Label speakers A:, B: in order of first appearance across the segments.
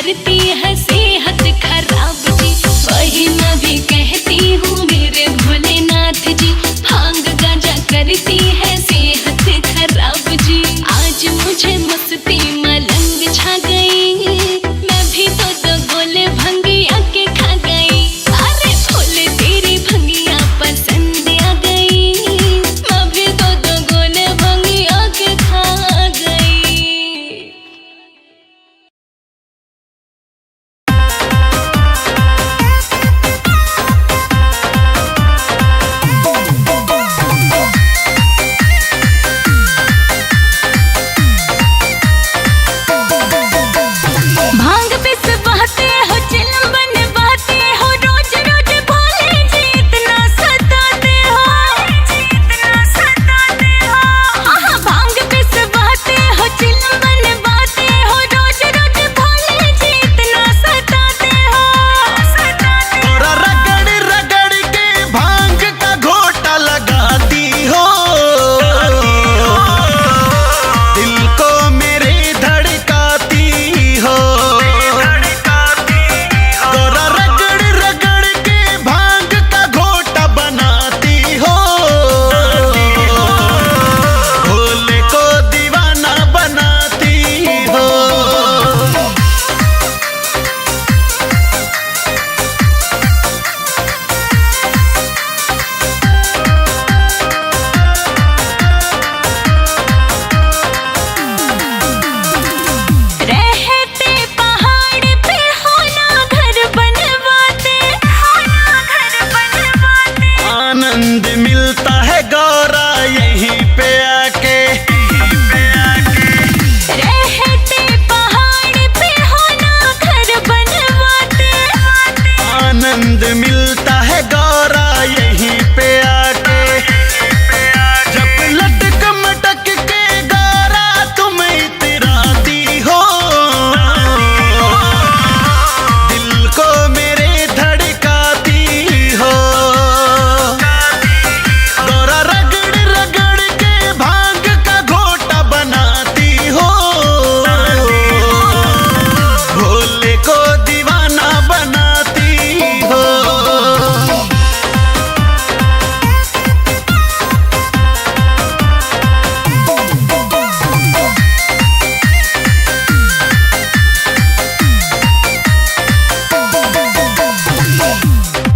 A: करती है सेहत खराब जी। वही मैं भी कहती हूँ मेरे भोलेनाथ जी, भांग गांजा करती है सेहत खराब जी। आज मुझे मस्ती मलंग छा गई, मैं भी तो गोले भंगिया के खा गई। अरे भोले तेरी भंगिया पसंद आ गई, मैं भी तो गोले भंगिया के खा गई। भांग पिस बहते हो, चिलम बनवाते हो, रोज रोज भोले जी इतना सताते हो। हाँ, भांग पिस बहते हो, चिलम बनवाते हो, रोज रोज भोले जी इतना सताते हो।
B: थोड़ा रगड़ रगड़ के भांग का घोटा लगाती हो, दिल को मेरे धड़काती हो। थोड़ा रगड़ रगड़ के भांग का घोटा बनाती हो, भोले को दीवाना बनाती हो।
A: रहते पहाड़ पे हो ना घर बनवाते,
B: आनंद मिलता है गौरा यहीं पे आके।
A: रहते पहाड़ पे हो ना घर बनवाते।
B: आनंद मिलता है गौरा यहीं पे आके। जब लटक मटक के गौरा तुम इतराती हो, दिल को मेरे धड़काती हो। गौरा रगड़ रगड़ के भांग का घोटा बनाती हो, भोले को दीवाना बनाती हो।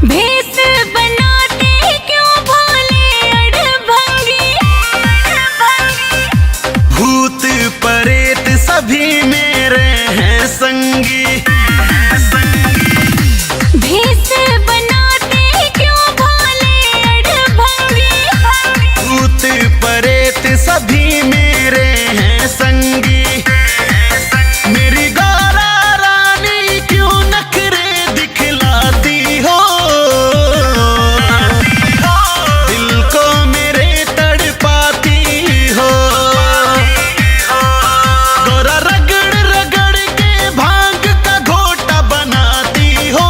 A: भेष बनाते क्यों भोले अड़भंगी।
B: भूत परेत सभी मेरे हैं संगी।
A: भेष बनाते क्यों भोले अड़भंगी।
B: भूत परेत सभी मेरे हैं संगी। मेरी गौरा रानी क्यों नखरे दिखलाती हो, दिल को मेरे तड़पाती हो। गौरा रगड़ रगड़ के भांग का घोटा बनाती हो,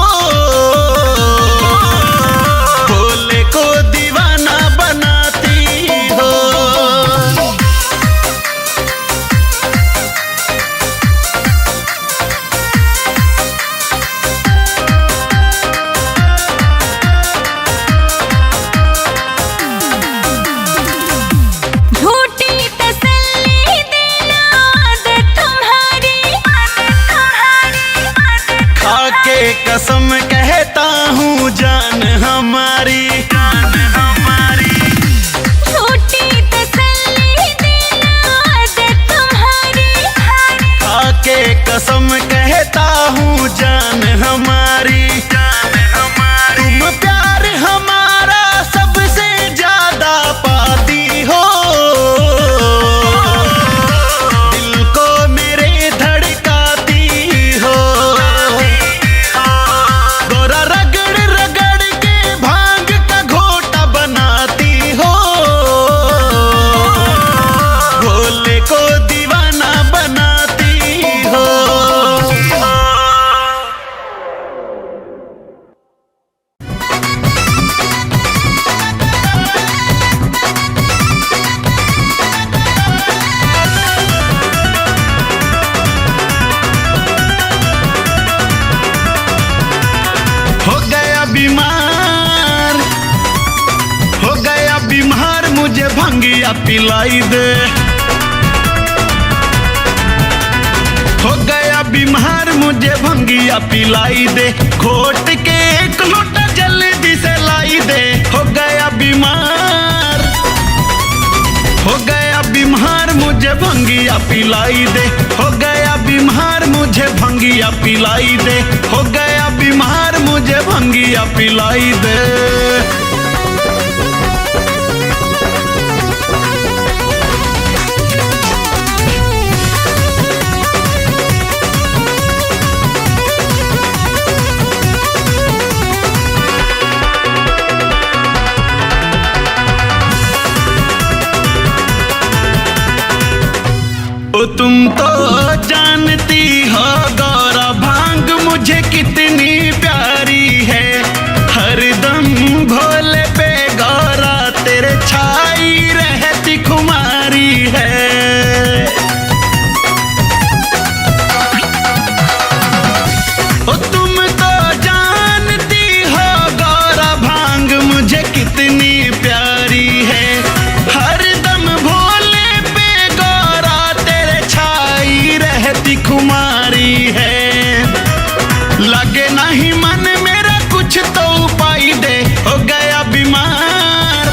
B: भोले को दीवाना बनाती हो।
A: झूठी तसल्ली देना आदत तुम्हारी।
B: खाके कसम कहता हूँ जान हमारी।
A: झूठी तसल्ली देना आदत तुम्हारी।
B: खाके कसम कहता हूँ जान हमारी। तुम प्यार हमारा सबसे ज्यादा पाती हो, दिल को मेरे धड़काती हो। गौरा रगड़ रगड़ के भांग का घोटा बनाती हो, भोले को दीवाना बनाती हो। पिलाई दे। हो गया बीमार मुझे भंगिया पिलाई दे, घोट के एक लोटा जल्दी से लाई दे। हो गया बीमार, हो गया बीमार मुझे भंगिया पिलाई दे। हो गया बीमार मुझे भंगिया पिलाई दे। हो गया बीमार मुझे भंगिया पिलाई दे। ओ तुम तो जानती हो गौरा भांग मुझे कितनी प्यारी है, हरदम भोले पे गौरा तेरे छाई रहती खुमारी है। ओ तुम तो जानती हो गौरा भांग मुझे कितनी प्यारी है, हरदम भोले पे गौरा तेरे छाई रहती खुमारी है। लगे नहीं मन मेरा कुछ तो उपाय दे। हो गया बीमार,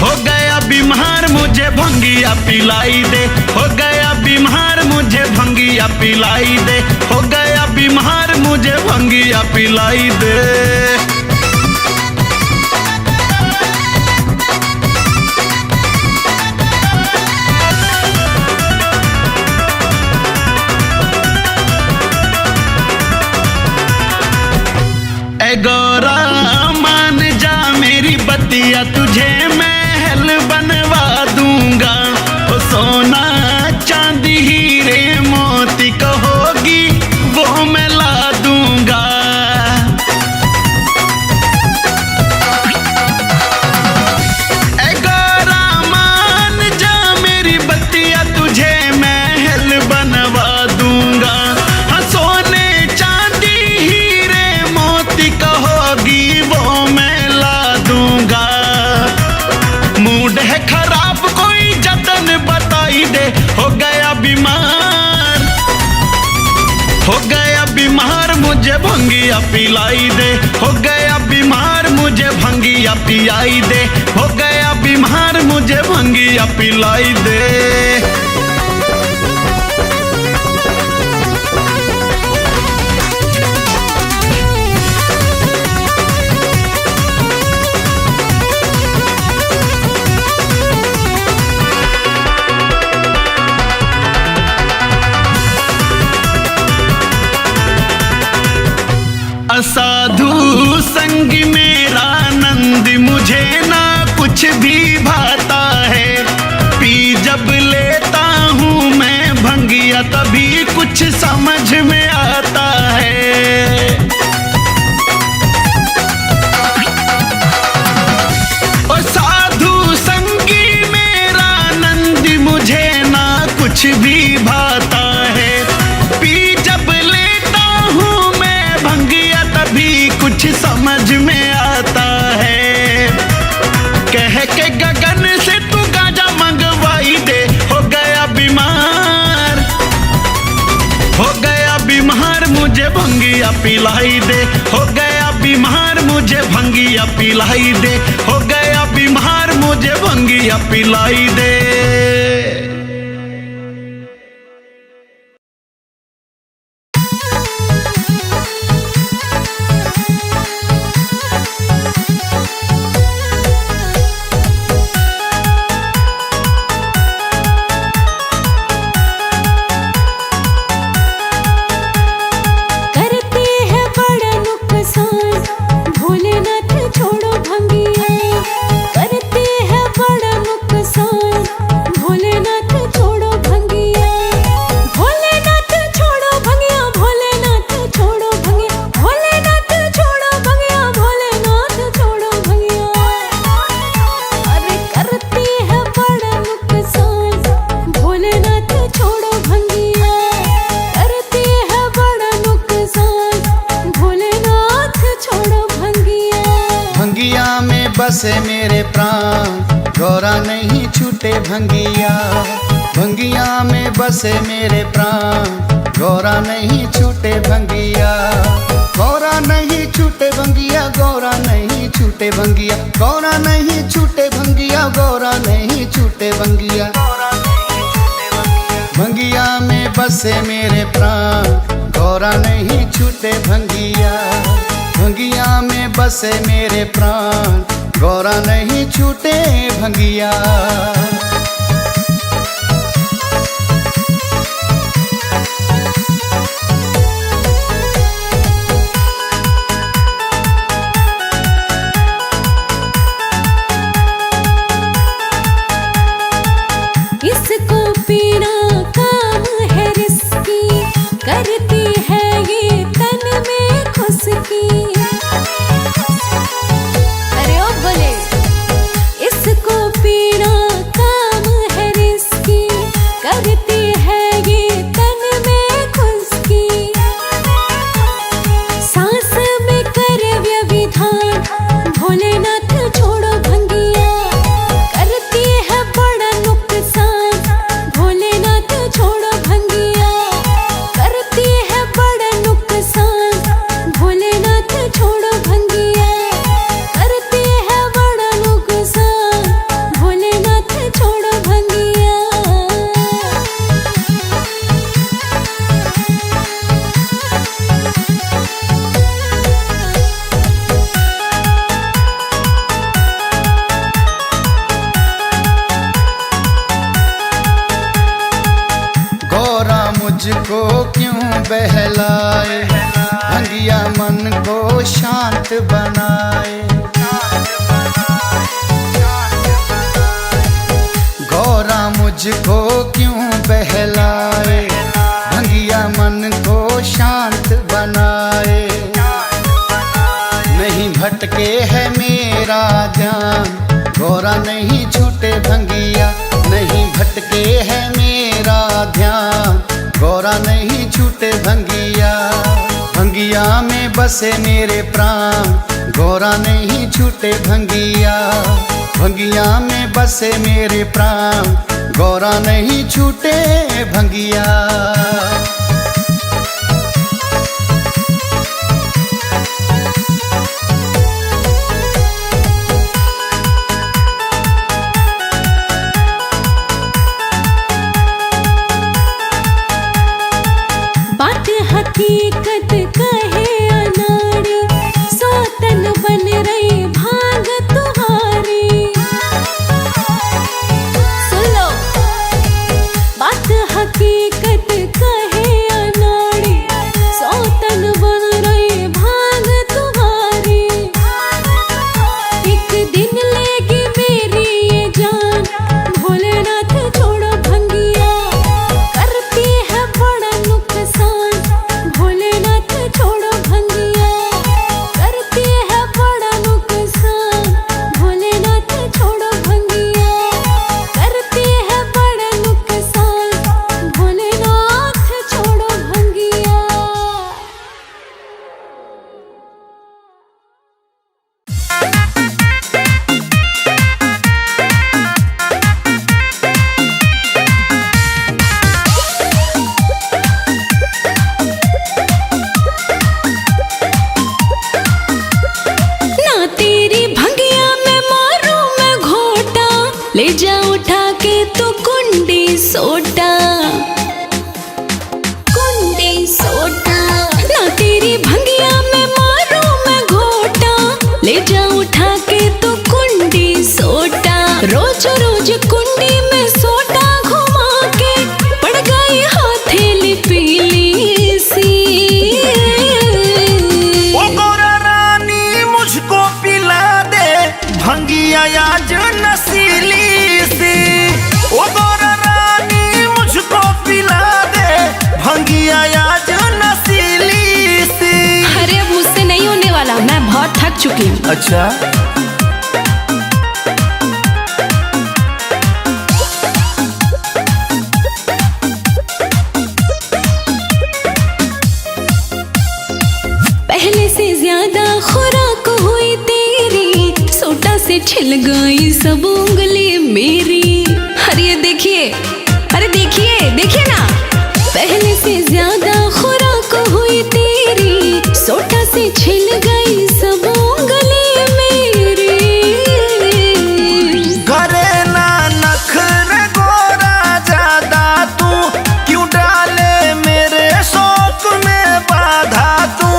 B: हो गया बीमार मुझे भंगिया पिलाई दे। हो गया बीमार मुझे भंगिया पिलाई दे। हो गया बीमार मुझे भंगिया पिलाई दे। ए गौरा मान जा मेरी बतिया, तुझे महल बनवा दूंगा। ओ सोना चांदी हीरे मोती कहोगी वो मैं ला दूंगा। ए गौरा मान जा मेरी बतिया, तुझे महल बनवा दूंगा। हाँ सोने चांदी हीरे मोती कहोगी वो मैं ला दूंगा। मूड है खराब कोई जतन बताई दे। हो गया बीमार, हो गया बीमार मुझे भंगिया पिलाई दे। हो गया बीमार मुझे भंगिया पिलाई दे। हो गया बीमार मुझे भंगिया पिलाई दे। असाधु संग मेरा नंद मुझे ना कुछ भी भाता है। पी जब लेता हूँ मैं भंगिया तभी कुछ समझ में आता है। ओ साधु संगी मेरा नंद मुझे ना कुछ भी भाता है। पी जब लेता हूँ मैं भंगिया तभी कुछ समझ में आता है। कह के गगन से तू गाजा मंगवाई दे। हो गया बीमार, हो गया बीमार मुझे भंगिया पिलाई दे। हो गया बीमार मुझे भंगिया पिलाई दे। हो गया बीमार मुझे भंगिया पिलाई दे।
C: बसे मेरे प्राण,
B: गौरा नहीं छूटे भंगिया, भंगिया में बसे मेरे प्राण, गौरा नहीं छूटे भंगिया, गौरा नहीं छूटे भंगिया, गौरा नहीं छूटे भंगिया, गौरा नहीं छूटे भंगिया, गौरा नहीं छूटे भंगिया, भंगिया में बसे मेरे प्राण, गौरा नहीं छूटे भंगिया, भंगिया में बसे मेरे प्राण, गौरा नहीं छूटे भंगिया।
A: इसको पीना काम है रिस्की, करती है ये तन में खुशकी। अरे ओ बोले, इसको पीना काम है रिस्की, करती है ये तन में खुशकी। सांस में कर व्यविधान, भोलेनाथ छोड़ो भंगिया, करती है बड़ा नुकसान, भोलेनाथ छोड़ो भंगिया, करती है बड़ा नुकसान, भोलेनाथ छोड़ो भंगिया, करती है बड़ा नुकसान, भोलेनाथ छोड़ो भंगिया।
B: गौरा मुझको क्यों बहलाए, भंगिया मन को शांत बनाए, गौरा मुझको क्यों बहलाए, भंगिया मन को शांत बनाए। नहीं भटके है मेरा ध्यान, गौरा नहीं छूटे भंगिया, नहीं भटके है मेरा ध्यान, गौरा नहीं छूटे भंगिया, भंगिया में बसे मेरे प्राण, गौरा नहीं छूटे भंगिया, भंगिया में बसे मेरे प्राण, गौरा नहीं छूटे भंगिया।
A: बात हकीकत कहे अनाड़ी, सौतन बन रही भांग तुम्हारी। सुन लो, बात हकीकत कहे अनाड़ी, सौतन बन रही भांग तुम्हारी। एक दिन लेगी मेरी ये जान, भोलेनाथ छोड़ो भंगिया, करती है बड़ा नुकसान, भोलेनाथ छोड़ो भंगिया, करती है बड़ा नुकसान, भोलेनाथ छोड़ो भंगिया, करती है बड़ा नुकसान, भोलेनाथ छोड़ो भंगिया। ना तेरी भंगिया में मारूं मैं घोटा, ले जा उठा के तो कुंडी सोटा, कुंडी सोटा। ना तेरी भंगिया में मारूं मैं घोटा, ले जा उठा के तो कुंडी सोटा। रोज रोज कुंडी में सोटा घुमा के पड़ गई हथेली पीली सी।
B: ओ गौरा रानी मुझको पिला दे भंगिया आज नसीली सी, ओ गौरा रानी मुझको पिला दे भंगिया आज नसीली सी।
A: अरे अब मुझसे नहीं होने वाला, मैं बहुत थक चुकी हूँ।
B: अच्छा,
A: पहले से ज्यादा खुराक हुई तेरी, सोटा से से छिल गई सब उंगली मेरी। अरे देखिए, अरे देखिए, देखिए ना, पहले से ज्यादा खुराक हुई तेरी, सोटा से छिल गई सब उंगली मेरी।
B: करे ना नखरे गोरा ज्यादा तू, क्यों डाले मेरे शौक में बाधा तू।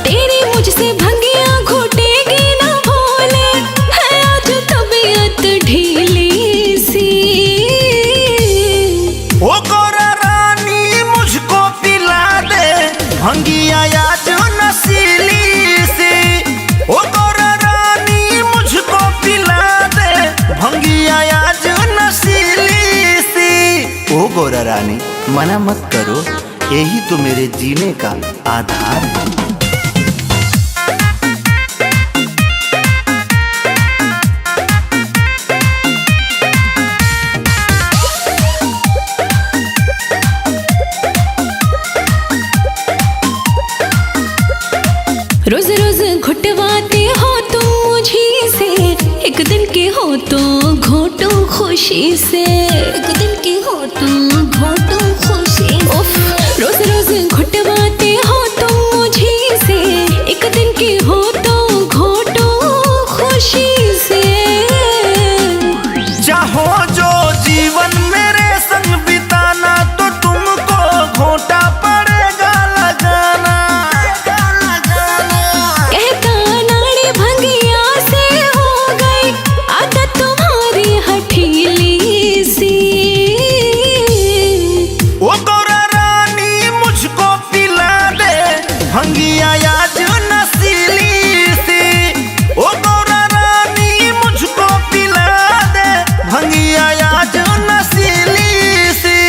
A: तेरी मुझसे भंगिया घुटेगी ना भोले, है आज तबीयत ढीली सी।
B: ओ गोरा रानी मुझको पिला दे भंगिया आज नशीली सी। ओ गोरा रानी मुझको पिला दे भंगिया आज नशीली सी। ओ गोरा रानी मना मत करो, यही तो मेरे जीने का आधार है।
A: रोज रोज घुटवाते हो तुम मुझी से, एक दिन के हो तो घोटो खुशी से। एक दिन के हो तो घोटो खुशी से। उफ, रोज रोज घुटवाते हो तुम मुझी से, एक दिन के हो तो घोटो खुशी से।
B: चाहो जो जीवन मेरे संग बिताना, तो तुमको घोटा पड़ेगा लगाना।
A: कहता नाड़ी भंगिया से हो गई आदत तुम्हारी हठीली सी।
B: ओ गोरा रानी मुझको पिला दे भंगिया आज नशीली सी। ओ गोरा रानी मुझको पिला दे भंगिया आज नशीली सी।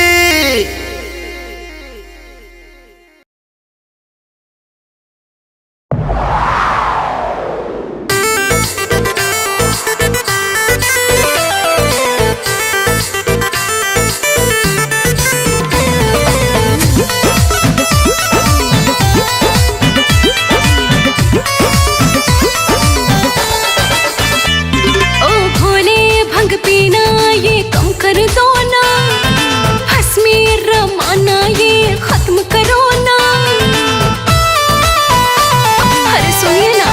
A: ओ भोले भंग पीना ये कम कर दो ना, हंसमी रमाना ये खत्म करो ना। अरे सुनिए ना,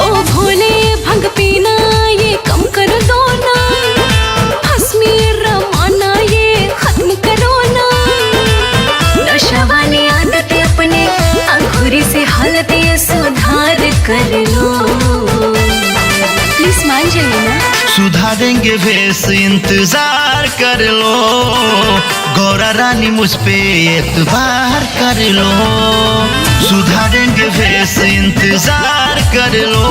A: ओ भोले भंग पीना ये कम कर दो ना, हंसमी रमाना ये खत्म करो ना। नशा वाली आदत अपने अंगूरी से हालत ये सुधार कर लो। प्लीज मान जाइए ना।
B: सुधारेंगे भेस इंतजार कर लो, गौरा रानी मुझ पे एतबार कर लो। सुधारेंगे भेस इंतजार कर लो,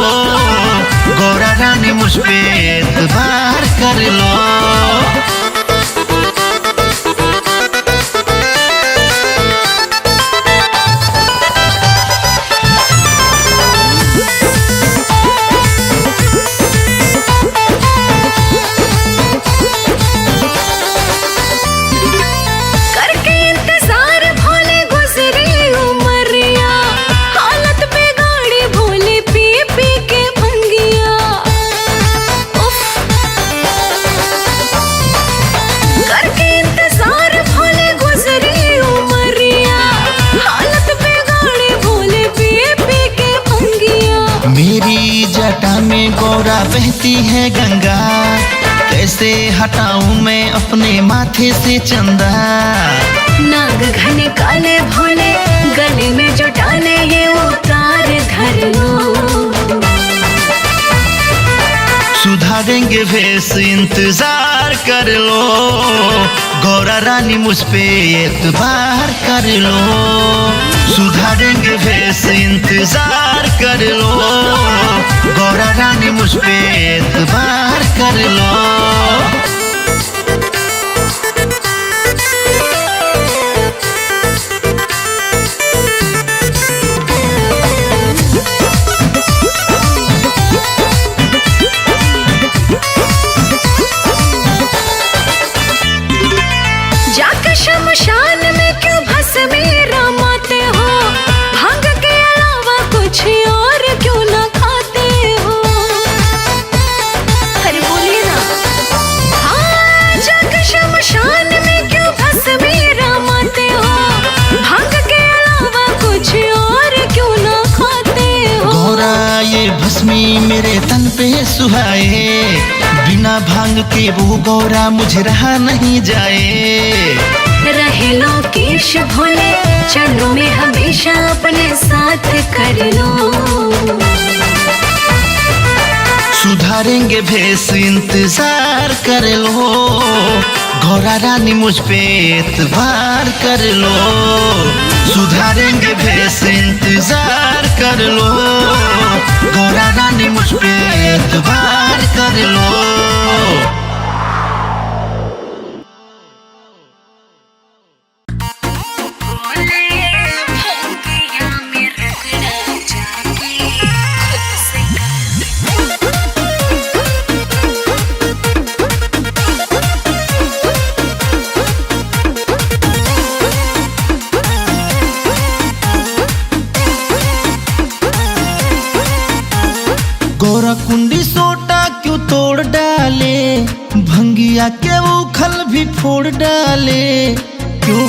B: गौरा रानी मुझ पे एतबार कर लो।
A: करके इंतजार भोले गुजरी उमरिया, हालत बिगाड़ी भोले पी पी के भंगिया। उफ, करके इंतजार भोले गुजरी उमरिया, हालत बिगाड़ी भोले पी पी के भंगिया।
B: मेरी जटा में गौरा बहती है गंगा, कैसे हटाऊं मैं अपने माथे से चंदा।
A: नाग घने काले भोले गले में जो डाले ये उतार धर लो।
B: सुधारेंगे भेस इंतजार कर लो, गौरा रानी मुझ पे एतबार कर लो। सुधारेंगे भेस इंतजार कर लो, गौरा रानी मुझ पे एतबार कर लो।
A: जाकर शमशान में क्यों भस्मी रमाते हो, भांग के अलावा कुछ और क्यों ना खाते हो।
B: सुहाए, बिना भांग के वो गौरा मुझे रहा नहीं जाए।
A: रहे लोकेश भोले चरणों में हमेशा अपने साथ कर लो।
B: सुधारेंगे भेष इंतजार कर लो, गौरा रानी मुझ पे एतबार कर लो। सुधारेंगे भेष इंतजार कर लो, गौरा रानी मुझ पे एतबार कर लो। गौरा कुंडी सोटा क्यों तोड़ डाले, भंगिया के उखल भी फोड़ डाले। क्यों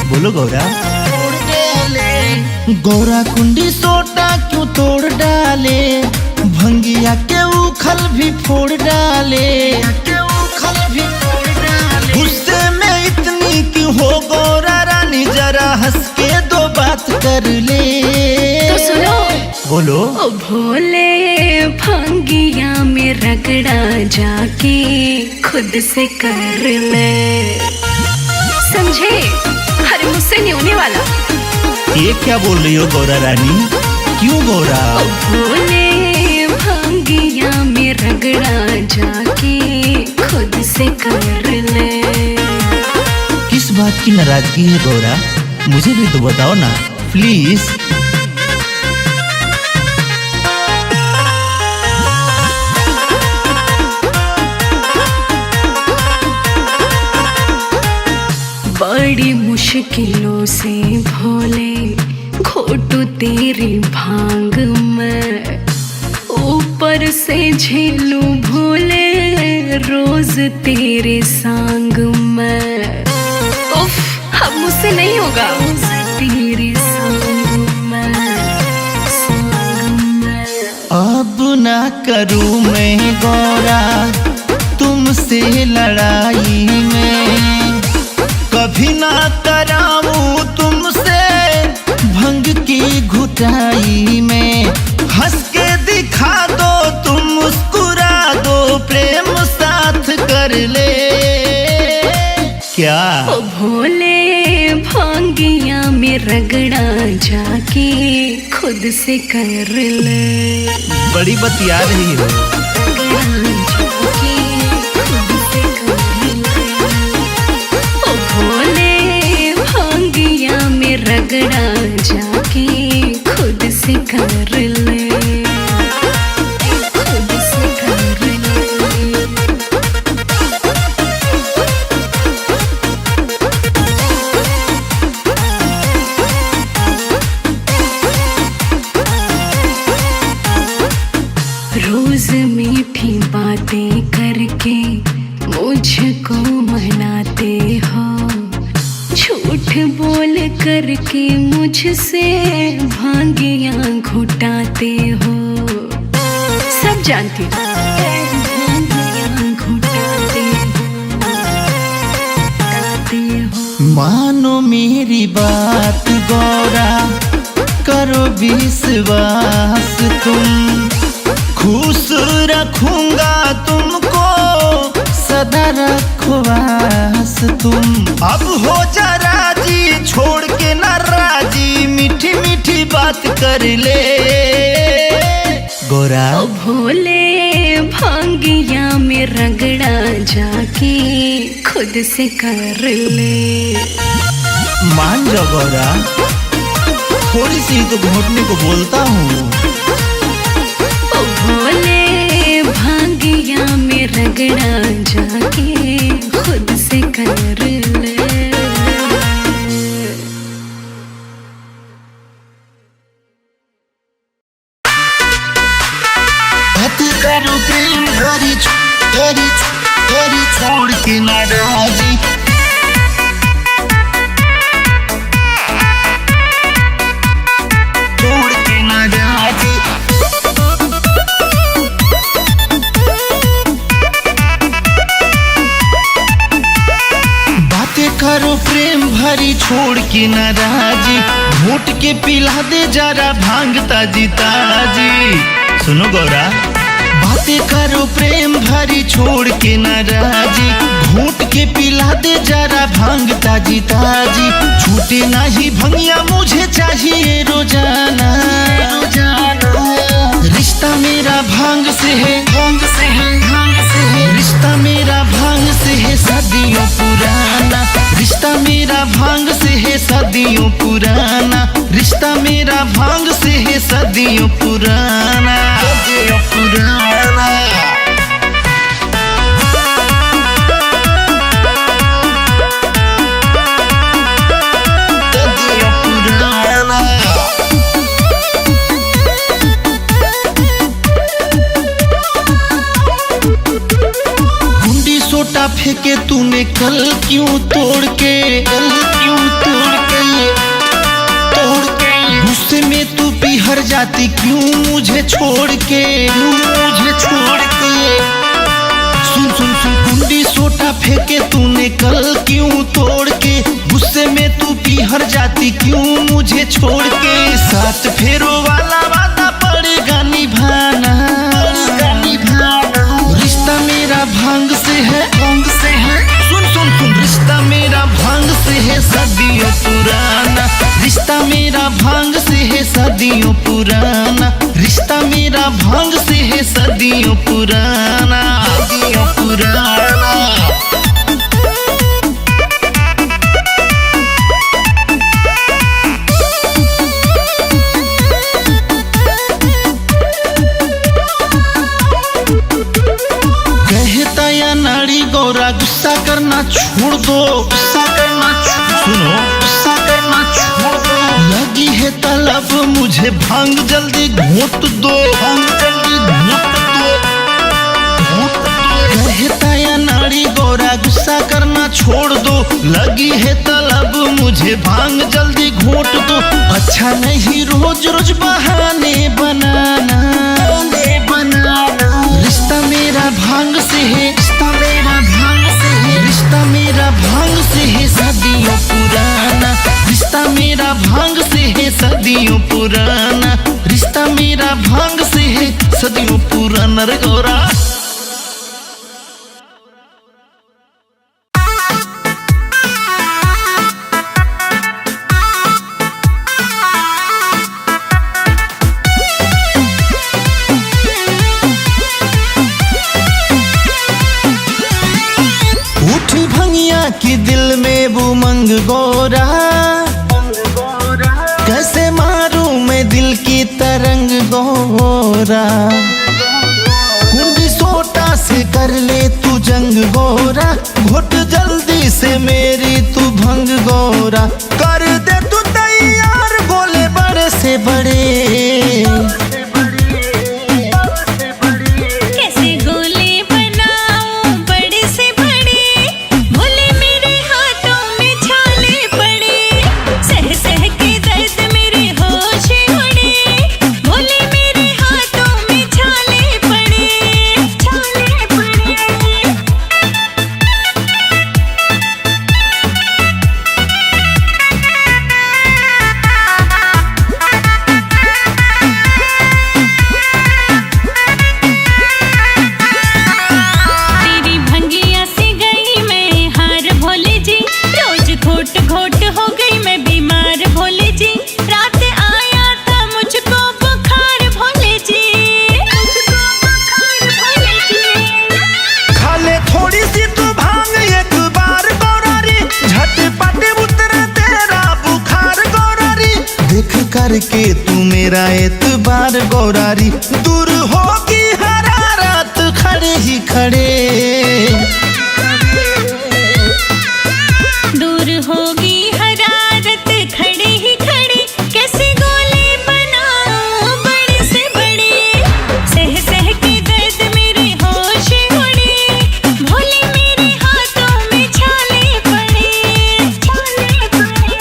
B: बोलो गौरा? तोड़ डाले। गौरा कुंडी सोटा क्यों तोड़ डाले, भंगिया के उखल भी फोड़ डाले। गुस्से में इतनी क्यों हो गौरा रानी, जरा हंस के दो बात कर ले।
A: तो सुनो
B: बोलो।
A: ओ भोले भंगिया में रगड़ा जाके खुद से कर ले, समझे? अरे मुझसे नहीं होने वाला।
B: ये क्या बोल रही हो गौरा रानी? क्यों गौरा?
A: ओ भोले भंगिया में रगड़ा जाके खुद से कर ले।
B: किस बात की नाराजगी है गौरा? मुझे भी तो बताओ ना प्लीज।
A: बड़ी मुश्किलों से भोले घोटू तेरी भांग में, ऊपर से झेलू भोले रोज तेरे सांग में। उफ, अब मुझसे नहीं होगा। तेरे सांग में
B: अब ना करूँ मैं गौरा तुमसे लड़ाई में, कभी ना कराऊं तुमसे भंग की घुटाई में। हंस के दिखा दो तुम, मुस्कुरा दो, प्रेम साथ कर ले। क्या?
A: ओ भोले भांगिया में रगड़ा जाके खुद से कर ले।
B: बड़ी बतिया रही हो।
A: रगड़ा जाके खुद से कर ले, खुद से कर ले। रोज मीठी बातें करके मुझको मनाते हो, झूठ बोल करके मुझसे भांगियाँ घुटाते हो। सब जानती हो भांगियाँ घुटाते हो।
B: मानो मेरी बात गौरा, करो विश्वास तुम, खुश रखूंगा तुमको सदा रखवास तुम। अब हो जा राजी, छोड़ के नाराजी, मीठी मीठी बात कर ले गौरा।
A: ओ भोले भांगिया में रगड़ा जाके खुद से कर ले।
B: मान जाओ गौरा, थोड़ी सी तो घोटने को बोलता हूँ।
A: ओ भोले भांगिया में रगड़ा जाके खुद से कर ले।
B: करो प्रेम भरी छोड़ के नाराजी, छोड़ के नाराजी। के नाराजी, घोट के पिला दे जरा भांग ताजी ताजी। सुनो गौरा, बातें करो प्रेम भरी छोड़ के नाराजी, घोट के पिला दे जरा भांग ताजी ताजी। छूटे नहीं भंगिया मुझे चाहिए रोजाना, रिश्ता मेरा भांग से है, भांग से है, भांग से है। रिश्ता मेरा भांग से है सदियों पुराना, रिश्ता मेरा भांग से है सदियों पुराना, रिश्ता मेरा भांग से है सदियों पुराना, सदियों पुराना। सोटा फेंके तूने कल क्यों तोड़ के, कल क्यों तोड़ के, तोड़ के। गुस्से में तू पिहर जाती क्यों मुझे छोड़ के, क्यों मुझे छोड़ के। सुन सुन सुन, कुंडी सोटा फेंके तूने कल क्यों तोड़ के, गुस्से में तू पिहर जाती क्यों मुझे छोड़ के। साथ फेरों वाला वादा पड़ेगा निभाना, रिश्ता मेरा भांग से है, भांग से है। सुन सुन सुन, रिश्ता मेरा भांग से है सदियों पुराना, रिश्ता मेरा भांग से है सदियों पुराना, रिश्ता मेरा भांग से है सदियों पुराना, सदियों पुराना। गौरा गुस्सा करना छोड़ दो, गुस्सा करना सुनो, गुस्सा करना छोड़ दो। लगी है तलब मुझे भांग जल्दी घोट दो, भांग जल्दी घोट दो, घोट दो। कहता या नाड़ी गौरा गुस्सा करना छोड़ दो, लगी है तलब मुझे भांग जल्दी घोट दो। अच्छा नहीं रोज रोज बहाने बनाना, रिश्ता मेरा भांग से है, रिश्ता मेरा भांग से है, रिश्ता मेरा भांग से है सदियों पुराना, रिश्ता मेरा भांग से है सदियों पुराना, रिश्ता मेरा भांग से है सदियों पुराना। रे गौरा कि दिल में उमंग गोरा, कैसे मारूं मैं दिल की तरंग गोरा। कुंडी सोटा से कर ले तू जंग गोरा, घुट जल्दी से मेरी तू भंग गोरा। कर दे तू तैयार गोले बड़े से बड़े, करके तू मेरा एतबार गौरारी। दूर होगी हरारत खड़े ही खड़े,
A: दूर होगी हरारत खड़े ही खड़े। कैसे गोले बनाऊं बड़े से बड़े, सह सह के दर्द मेरे होश उड़े। भोले मेरे हाथों में छाले पड़े, छाले पड़े।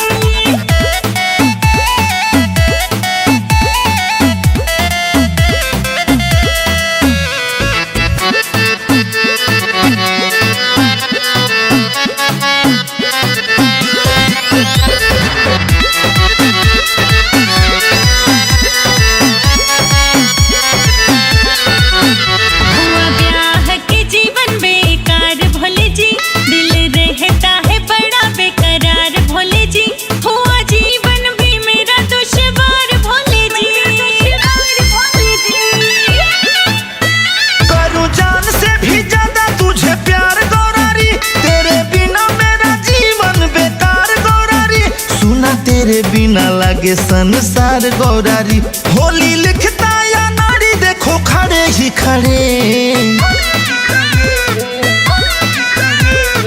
B: लगे संसार गौरारी। होली लिखता या नारी देखो खड़े ही खड़े।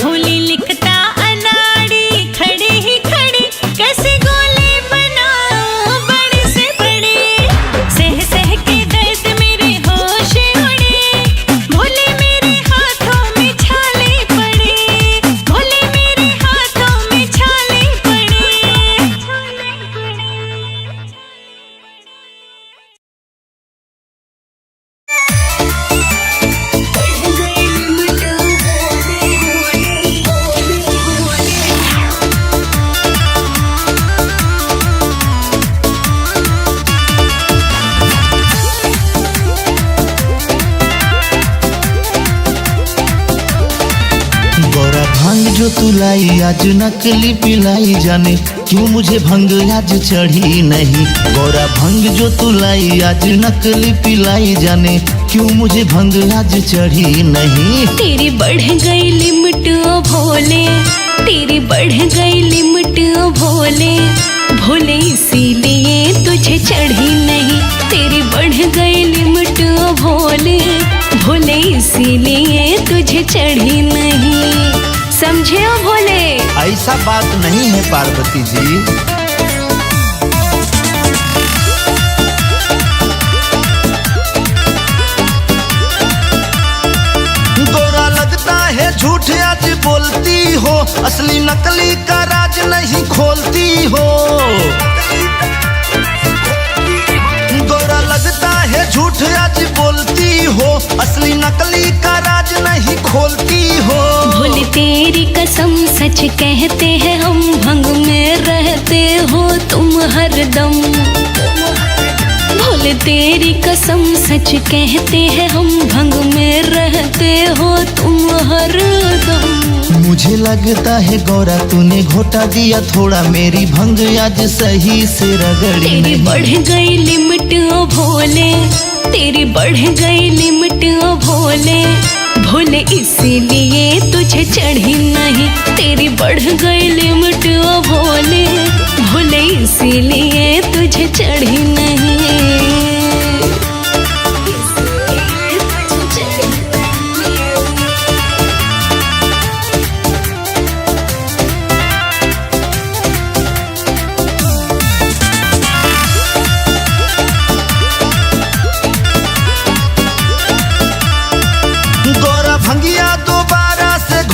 A: होली लिखता अनाड़ी खड़े ही खड़े, कैसे गोले बनाओ बड़े से बड़े। सह सह के दर्द मेरे होश उड़े, भोले मेरे हाथों में छाले पड़े, भोले मेरे हाथों में छाले पड़े।
B: गौरा भांग जो तू लाई आज नकली पिलाई, जाने क्यों मुझे भंग आज चढ़ी नहीं। गौरा भंग जो तू लाई आज नकली पिलाई, जाने क्यों मुझे भंग आज चढ़ी नहीं।
A: तेरी बढ़ गई लिमिट ओ भोले, तेरी बढ़ गई लिमिट ओ भोले, भोले इसीलिए तुझे चढ़ी नहीं। तेरी बढ़ गई लिमिट ओ भोले, भोले इसीलिए तुझे चढ़ी नहीं। समझे ओ भोले?
B: ऐसा बात नहीं है पार्वती जी। गौरा लगता है झूठ आज बोलती हो, असली नकली का राज नहीं खोलती हो। गौरा लगता है झूठ आज बोलती हो, असली नकली का राज नहीं खोलती हो।
A: भोले तेरी कसम सच कहते हैं हम, भंग में रहते हो तुम हरदम। भोले तेरी कसम सच कहते हैं हम, भंग में रहते हो तुम हरदम।
B: मुझे लगता है गौरा तूने घोटा दिया थोड़ा, मेरी भंग आज सही से रगड़ी
A: तेरी
B: नहीं।
A: बढ़ गई लिमिट ओ भोले, तेरी बढ़ गई लिमिट ओ भोले, भोले इसीलिए तुझे चढ़ी नहीं। तेरी बढ़ गई लिमिट ओ भोले, भोले इसीलिए तुझे चढ़ी नहीं।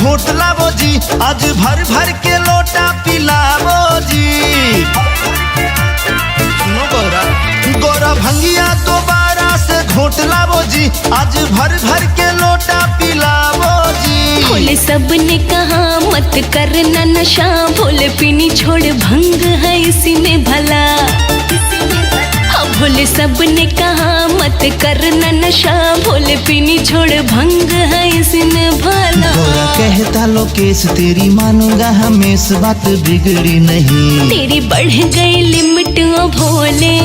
B: घोट लावो जी, आज भर भर के लोटा पिलावो जी। सुनो गौरा, गौरा भंगिया दोबारा से घोट लावो जी, आज भर भर के लोटा पिलावो जी।
A: भोले सबने कहा मत करना नशा, भोले पीनी छोड़ भंग है इसी में भला। हाँ भोले सबने कहा मत करना नशा, भोले पीनी छोड़ भंग है इसी में भला।
B: गौरा कहता लोकेश तेरी मानूंगा हमेशा, बात बिगड़ी नहीं।
A: तेरी बढ़ गई लिमिट ओ भोले,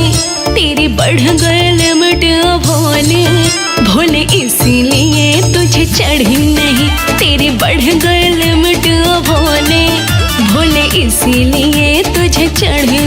A: तेरी बढ़ गई लिमिट ओ भोले, भोले इसीलिए तुझे चढ़ी नहीं। तेरी बढ़ गई लिमिट ओ भोले, भोले इसीलिए तुझे चढ़ी